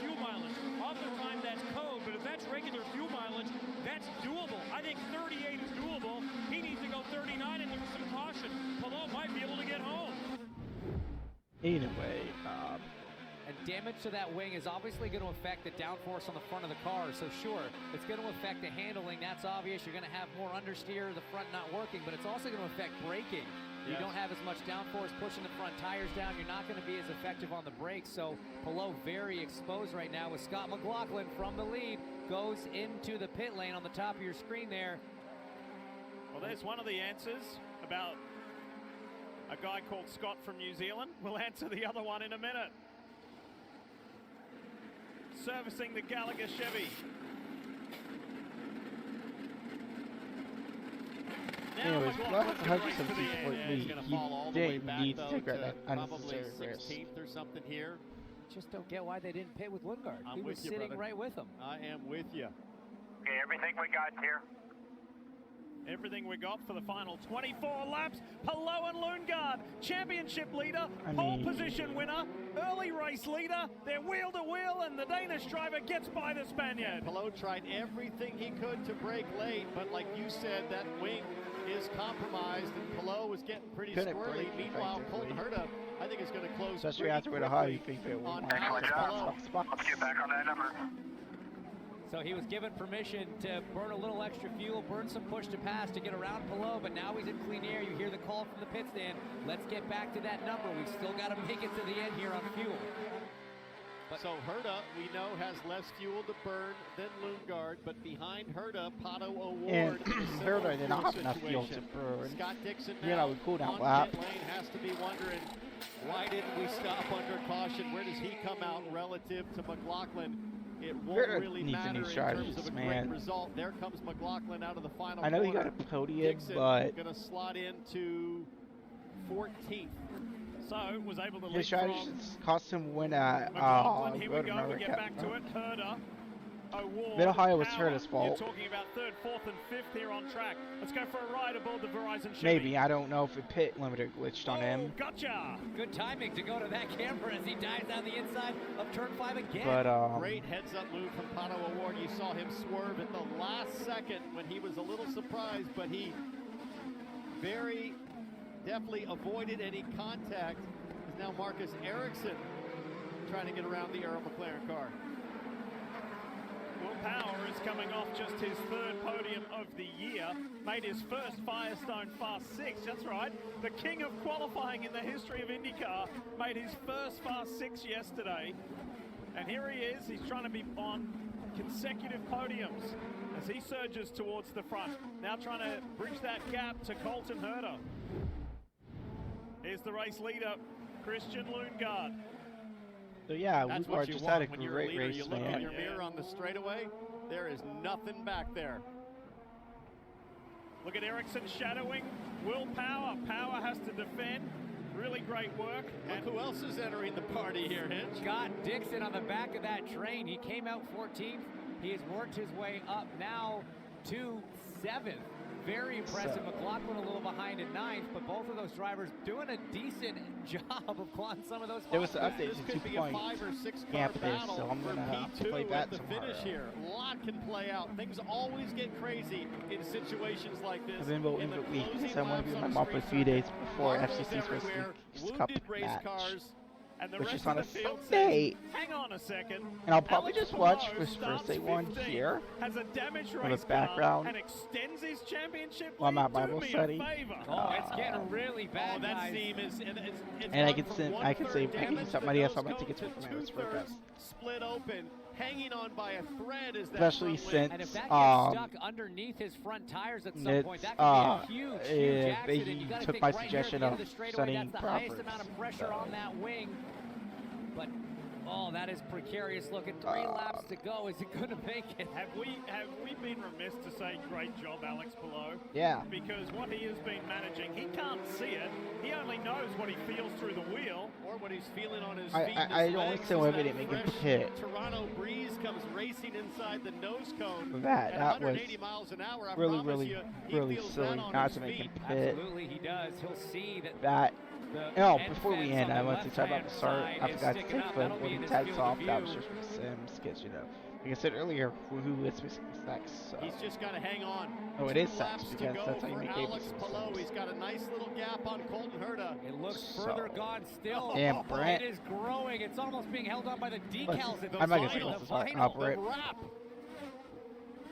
fuel mileage. Oftentimes that's code, but if that's regular fuel mileage, that's doable. I think 38 is doable. He needs to go 39 and there's some caution. Pelot might be able to get home. Anyway, and damage to that wing is obviously going to affect the downforce on the front of the car. So sure, it's going to affect the handling. That's obvious. You're going to have more understeer, the front not working, but it's also going to affect braking. You don't have as much downforce pushing the front tires down. You're not going to be as effective on the brakes. So Pelot very exposed right now with Scott McLaughlin from the lead. Goes into the pit lane on the top of your screen there. Well, there's one of the answers about a guy called Scott from New Zealand. We'll answer the other one in a minute. Servicing the Gallagher Chevy. Anyways, Black 170 point lead. You didn't need to take that unnecessary risk. 16th or something here. Just don't get why they didn't pit with Lundgaard. He was sitting right with him. I am with you. Okay, everything we got here. Everything we got for the final 24 laps. Pelot and Lundgaard, championship leader, pole position winner, early race leader. They're wheel to wheel, and the Danish driver gets by the Spaniard. Pelot tried everything he could to break late, but like you said, that wing is compromised, and Pelot was getting pretty squirrely. Meanwhile, Colton Herta, I think, is going to close. Especially after with a high, you think they will. Excellent job. Let's get back on that number. So he was given permission to burn a little extra fuel, burn some push to pass to get around Pelot, but now he's in clean air. You hear the call from the pit stand. Let's get back to that number. We've still got to make it to the end here on fuel. But so Herta, we know, has less fuel to burn than Lundgaard, but behind Herta, Pato O'Ward. And Herta did not have enough fuel to burn. Scott Dixon now with cooldown on lap. pit lane has to be wondering, why didn't we stop under caution? Where does he come out relative to McLaughlin? It won't really matter in terms of a great result. There comes McLaughlin out of the final I know corner. he got a podium, Dixon but going to slot into 14th. So was able to his strategy cost him win at McLaughlin, here we Road go, America. we get back to it. Herta, O'Ward, Mid-Ohio was Power. Herta's fault. You're talking about 3rd, 4th, and 5th here on track. Let's go for a ride aboard the Verizon Chevy. Maybe, I don't know if the pit limiter glitched on him. Gotcha! Good timing to go to that camera as he dives down the inside of turn 5 again. But great heads-up move from Pato O'Ward. You saw him swerve at the last second when he was a little surprised, but he very definitely avoided any contact. Is now Marcus Ericsson trying to get around the Earl McLaren car. Will Power is coming off just his 3rd podium of the year. Made his first Firestone Fast 6, that's right. The king of qualifying in the history of IndyCar made his first Fast 6 yesterday. And here he is, he's trying to be on consecutive podiums as he surges towards the front. Now trying to bridge that gap to Colton Herta. Here's the race leader, Christian Lundgaard. So yeah, that's Lundgaard just had a when you're great a leader. race, You look man. in your mirror on the straightaway, there is nothing back there. Look at Ericsson shadowing Will Power. Power has to defend. Really great work. Look who else is entering the party here, Hinch. Scott Dixon on the back of that train. He came out 14th. He has worked his way up now to 7th. Very impressive. McLaughlin a little behind at 9th, but both of those drivers doing a decent job of clawing some of those. There was an update to 2 points. 5 or 6 yeah, car this, so I'm going to play that the tomorrow. finish here. A lot can play out. Things always get crazy in situations like this. I've been voting for week because I want to be with my mom for 3 days before FCC's first Cup match. And the which rest is on of a the field Sunday. says, hang on a second. And I'll probably Alex just watch Palou this starts first one 15th, here has a damaged for the race background car and extends his championship while I'm lead. at Bible Do me a study. favor. Oh, it's getting really bad. That seam is, it's And I can use some money off my tickets for my next workout. Split open, hanging on by a thread is that Especially since and if that gets stuck underneath his front tires at some point, that could be a huge accident. You got to took think my right suggestion here of at the end of the studying straightaway, that's the Proverbs. highest amount of pressure on that wing. But oh, that is precarious looking. 3 laps to go. Is it going to make it? Have we been remiss to say great job, Alex Palou? Yeah. Because what he has been managing, he can't see it. He only knows what he feels through the wheel. Or what he's feeling on his feet. I don't understand why they didn't make him pit. Toronto breeze comes racing inside the nose cone. That was 180 miles an hour. really silly not to make him pit. Absolutely, he does. He'll see that. No, before we end, I want to talk about the start. I forgot to say, but when he tags off, that was just from Sims, because, you know, like I said earlier, who is Sex? So. He's just got to hang on. Oh, it is Sex, because that's how you make Alex Palou. He's got a nice little gap on Colton Herta. It looks further gone still. Damn, Brent. It is growing. It's almost being held on by the decals. I'm not going to say operate.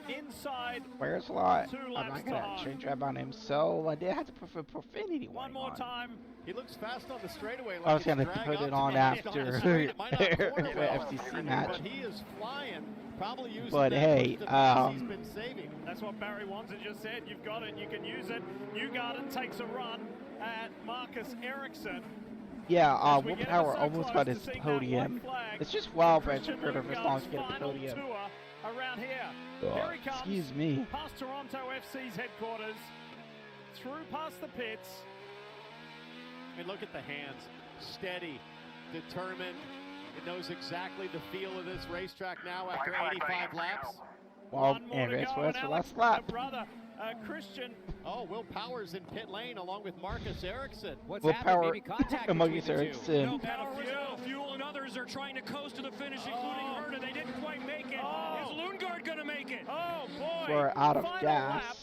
Inside. Where's a lot? I'm not going to change up on him, so I did have to put a profanity one more time. He looks fast on the straightaway. I was going to put it on after the FCC match. But he is flying. Probably using but hey, he's been saving. That's what Barry Wanzer just said. You've got it. You can use it. Newgarden takes a run at Marcus Ericsson. Yeah, Will Power almost got his podium. It's just wild for Herta for as long as he get the podium. Around here. Oh, Here he comes. Excuse me. Past Toronto FC's headquarters. Through past the pits. And look at the hands. Steady, determined. It knows exactly the feel of this racetrack now after 85 laps. Well, and it's for the last lap. Brother, Christian. Oh, Will Power's in pit lane along with Marcus Ericsson. What's Will happened? Power Maybe contact Marcus Ericsson. No power, fuel, and others are trying to coast to the finish, including Herta. They didn't quite make it. Is Lundgaard going to make it? Oh, boy. We're out of gas. Lap,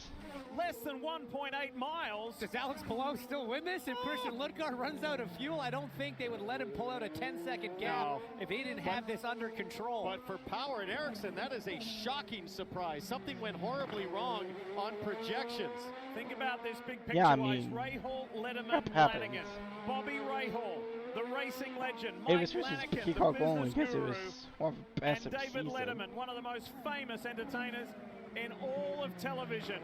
less than 1.8 miles. Does Alex Palou still win this? If Christian Lundgaard runs out of fuel, I don't think they would let him pull out a 10-second gap if he didn't have this under control. But for Power and Ericsson, that is a shocking surprise. Something went horribly wrong on projections. Think about this big picture. Yeah, I mean, Rahal, Letterman, Flanagan, Bobby Rahal, the racing legend, Mike it was just Flanagan, keep the on going business because it guru, was one of the best and of the David season. Letterman, one of the most famous entertainers in all of television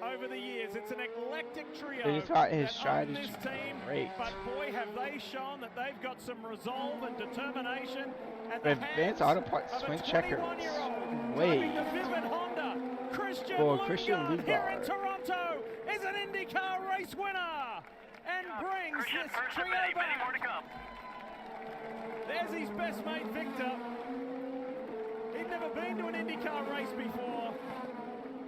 over the years. It's an eclectic trio. They just got his that stride own this team, great. but boy, have they shown that they've got some resolve and determination. At the Advanced Auto Parts Swing Checkers. Wait. Christian Lundgaard here in Toronto is an IndyCar race winner and brings this trio back. There's his best mate Victor. He'd never been to an IndyCar race before,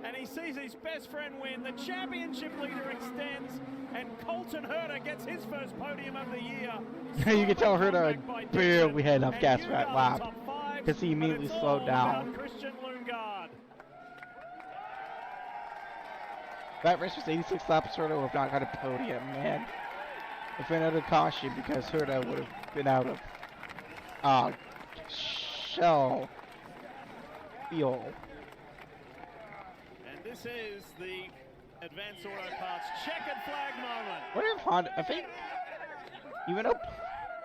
and he sees his best friend win. The championship leader extends, and Colton Herta gets his first podium of the year. You can tell Herta barely had enough gas for that lap because he immediately slowed down. Christian Lundgaard. That race was 86 laps. Herta would have not got a podium, man. If another caution, because Herta would have been out of shell fuel. And this is the Advanced Auto Parts checkered flag moment. What if Honda? I think even though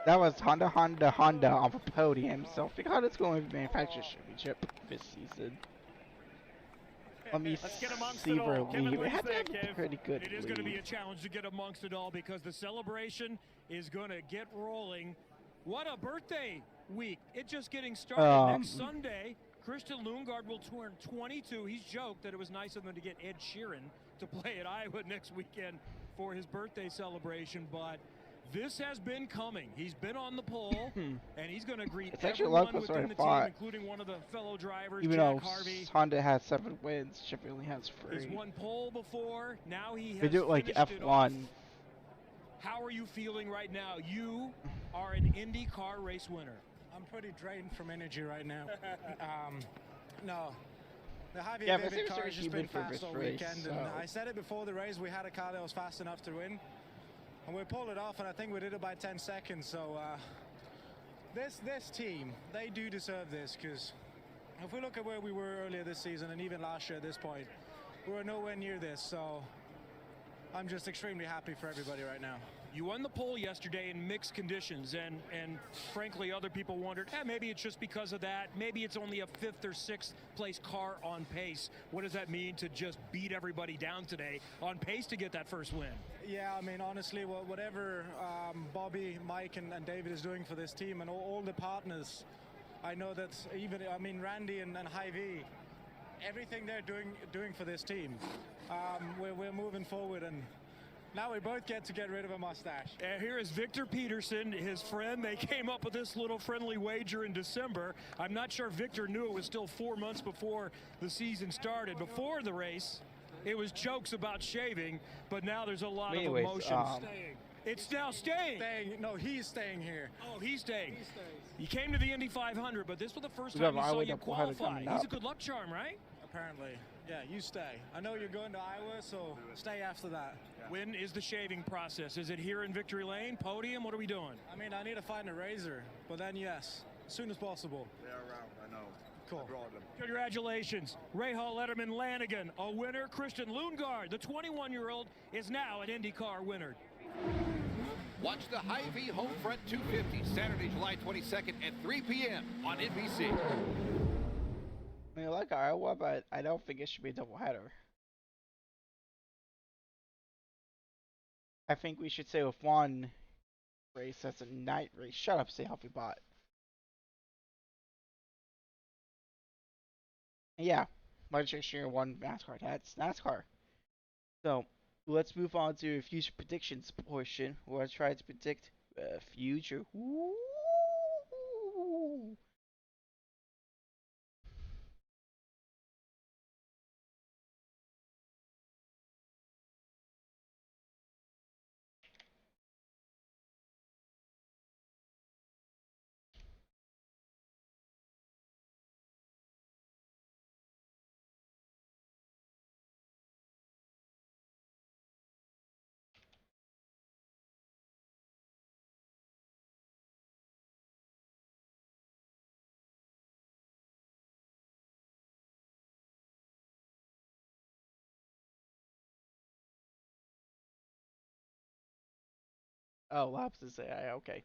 that was Honda on the podium, so I think Honda's going to manufacture championship this season. Let me see where lead. It had to have a pretty good It is going to be a challenge to get amongst it all because the celebration is going to get rolling. What a birthday week. It's just getting started. Next Sunday, Christian Lundgaard will turn 22. He's joked that it was nice of them to get Ed Sheeran to play at Iowa next weekend for his birthday celebration, but This has been coming. He's been on the pole, and he's going to greet everyone within the team, including one of the fellow drivers, even Jack Harvey. Honda has 7 wins, Chevy only has 3. He's won pole before. Now he has they do it like F1. How are you feeling right now? You are an IndyCar race winner. I'm pretty drained from energy right now. No. The Harvey yeah, David car has just been fast all weekend, and I said it before the race, we had a car that was fast enough to win. And we pulled it off, and I think we did it by 10 seconds. So this team, they do deserve this, because if we look at where we were earlier this season and even last year at this point, we were nowhere near this. So I'm just extremely happy for everybody right now. You won the pole yesterday in mixed conditions, and frankly, other people wondered, maybe it's just because of that. Maybe it's only a 5th or 6th place car on pace. What does that mean to just beat everybody down today on pace to get that first win? Yeah, I mean, honestly, whatever Bobby, Mike, and David is doing for this team and all the partners, I know that Randy and Hy-Vee, everything they're doing for this team, we're moving forward, and now we both get rid of a mustache. Here is Victor Peterson, his friend. They came up with this little friendly wager in December. I'm not sure Victor knew it was still 4 months before the season started. Before the race, it was jokes about shaving, but now there's a lot of emotion. It's now staying. No, he's staying here. Oh, he's staying. He came to the Indy 500, but this was the first time he saw you qualify. He's a good luck charm, right? Apparently. Yeah, you stay. I know you're going to Iowa, so stay after that. When is the shaving process? Is it here in Victory Lane, podium? What are we doing? I mean, I need to find a razor, but then yes, as soon as possible. They're around, I know. Cool. I brought them. Congratulations, Rahal Letterman Lanigan, a winner. Christian Lundgaard, the 21-year-old, is now an IndyCar winner. Watch the Hy-Vee Homefront 250 Saturday, July 22nd at 3 p.m. on NBC. I mean, I like Iowa, but I don't think it should be a doubleheader. I think we should say with one race that's a night race. Shut up, say Huffy Bot. Yeah, Legislature 1 NASCAR. That's NASCAR. So, let's move on to future predictions portion, where I try to predict the future. Ooh. Oh, laps to say, okay.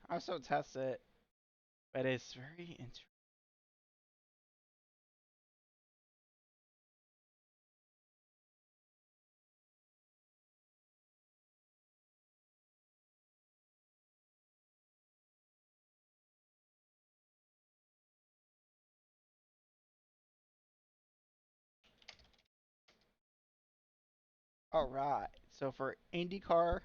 I also test it, but it's very interesting. Alright, so for IndyCar,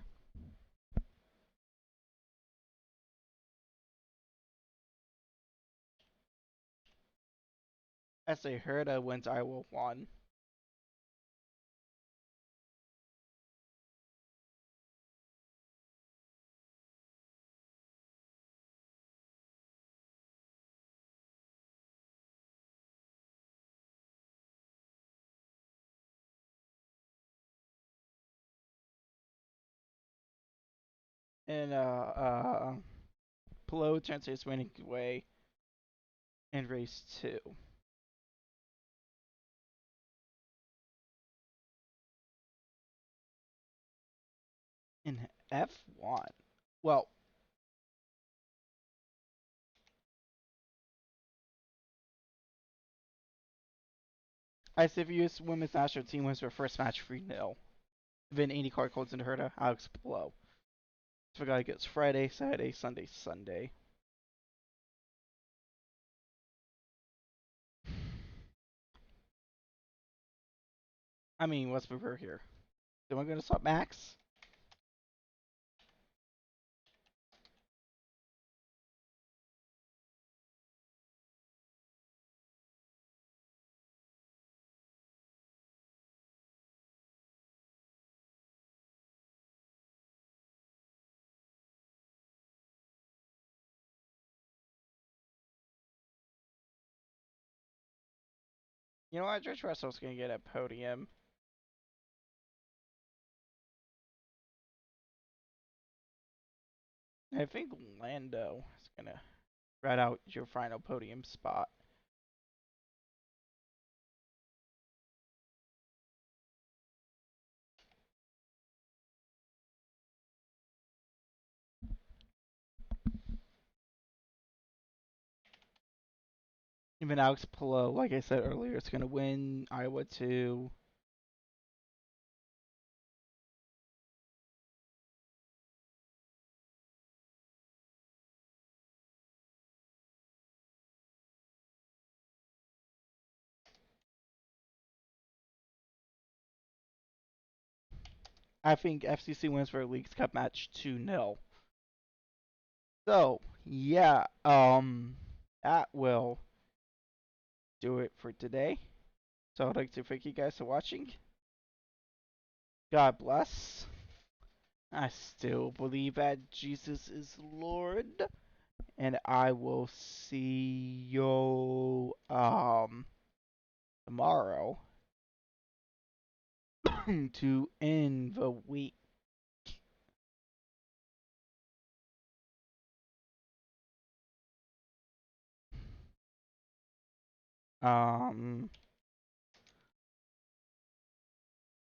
as I heard, wins Iowa 1. And Pelot turns his winning way in race 2. In F1, well, ICVU's women's national team wins their first match 3-0. Then IndyCar calls into Herta, Alex Pelot. So we gotta get Friday, Saturday, Sunday, Sunday. I mean, let's move her here. Am I going to swap Max? You know what? George Russell's going to get a podium. I think Lando is going to rat out your final podium spot. Even Alex Palou, like I said earlier, is going to win Iowa 2. I think FCC wins for a Leagues Cup match 2-0. So, yeah, that will do it for today. So I'd like to thank you guys for watching. God bless. I still believe that Jesus is Lord. And I will see you tomorrow to end the week.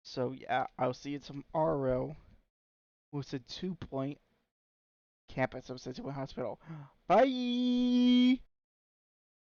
So yeah, I'll see you tomorrow with a 2-point campus of Cincinnati Hospital. Bye!